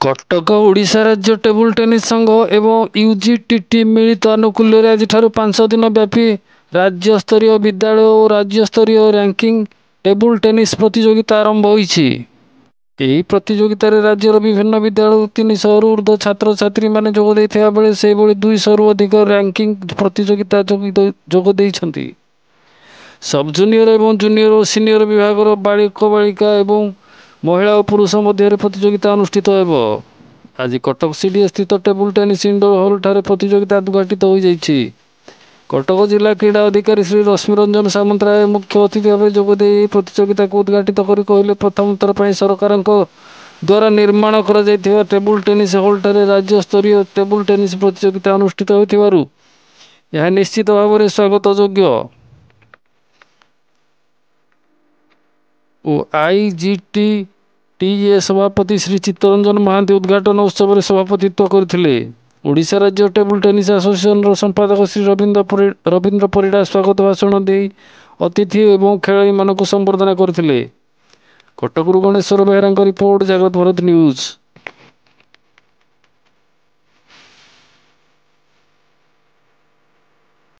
କଟକ ଓଡ଼ିଶା ରାଜ୍ୟ table tennis ସଂଘ ଏବଂ ୟୁଜିଟିଟି ମିଳିତ ଆନୁକୂଲ୍ୟରେ ଆଜିଠାରୁ 5 ଦିନ ବ୍ୟାପୀ ରାଜ୍ୟସ୍ତରୀୟ ବିଦ୍ୟାଳୟ ଓ ରାଜ୍ୟସ୍ତରୀୟ ର୍ୟାଙ୍କିଙ୍ଗ ଟେବୁଲ ଟେନିସ୍ ପ୍ରତିଯୋଗିତା ଆରମ୍ଭ ହୋଇଛି। ଏହି ପ୍ରତିଯୋଗିତାରେ ରାଜ୍ୟର ବିଭିନ୍ନ ବିଦ୍ୟାଳୟରୁ 300ରୁ ଊର୍ଦ୍ଧ୍ୱ ଛାତ୍ରଛାତ୍ରୀମାନେ ଯୋଗ ଦେଇଥିବା ବେଳେ ସେହିଭଳି 200ରୁ ଅଧିକ ର୍ୟାଙ୍କିଙ୍ଗ ପ୍ରତିଯୋଗିତା ଯୋଗ ଦେଇଛନ୍ତି। ସବ୍ ଜୁନିୟର ଏବଂ ଜୁନିୟର ଓ ସିନିୟର ବିଭାଗର ବାଳକ ବାଳିକା ଏବଂ ମହିଳା ଓ ପୁରୁଷ ମଧ୍ୟରେ ପ୍ରତିଯୋଗିତା ଅନୁଷ୍ଠିତ ହେବ। ଆଜି କଟକ ସିଡିଏ ସ୍ଥିତ ଟେବୁଲ ଟେନିସ୍ ଇଣ୍ଡୋର ହଲ୍ଠାରେ ପ୍ରତିଯୋଗିତା ଉଦ୍ଘାଟିତ ହୋଇଯାଇଛି। କଟକ ଜିଲ୍ଲା କ୍ରୀଡ଼ା ଅଧିକାରୀ ଶ୍ରୀ ରଶ୍ମିରଞ୍ଜନ ସାମନ୍ତରାୟ ମୁଖ୍ୟ ଅତିଥି ଭାବେ ଯୋଗଦେଇ ଏହି ପ୍ରତିଯୋଗିତାକୁ ଉଦ୍ଘାଟିତ କରି କହିଲେ, ପ୍ରଥମ ଥର ପାଇଁ ସରକାରଙ୍କ ଦ୍ୱାରା ନିର୍ମାଣ କରାଯାଇଥିବା ଟେବୁଲ ଟେନିସ୍ ହଲ୍ଠାରେ ରାଜ୍ୟସ୍ତରୀୟ ଟେବୁଲ ଟେନିସ୍ ପ୍ରତିଯୋଗିତା ଅନୁଷ୍ଠିତ ହେଉଥିବାରୁ ଏହା ନିଶ୍ଚିତ ଭାବରେ ସ୍ୱାଗତଯୋଗ୍ୟ ଓ ଆଇଜିଟିଟିଏ ସଭାପତି ଶ୍ରୀ ଚିତ୍ତରଞ୍ଜନ ମହାନ୍ତି ଉଦ୍ଘାଟନ ଉତ୍ସବରେ ସଭାପତିତ୍ୱ କରିଥିଲେ। ଓଡ଼ିଶା ରାଜ୍ୟ ଟେବୁଲ ଟେନିସ୍ ଆସୋସିଏସନର ସମ୍ପାଦକ ଶ୍ରୀ ରବୀନ୍ଦ୍ର ପରିଡ଼ା ସ୍ୱାଗତ ଭାଷଣ ଦେଇ ଅତିଥି ଏବଂ ଖେଳାଳୀମାନଙ୍କୁ ସମ୍ବର୍ଦ୍ଧନା କରିଥିଲେ। କଟକରୁ ଗଣେଶ୍ୱର ବେହେରାଙ୍କ ରିପୋର୍ଟ, ଜାଗ୍ରତ ଭାରତ ନ୍ୟୁଜ୍।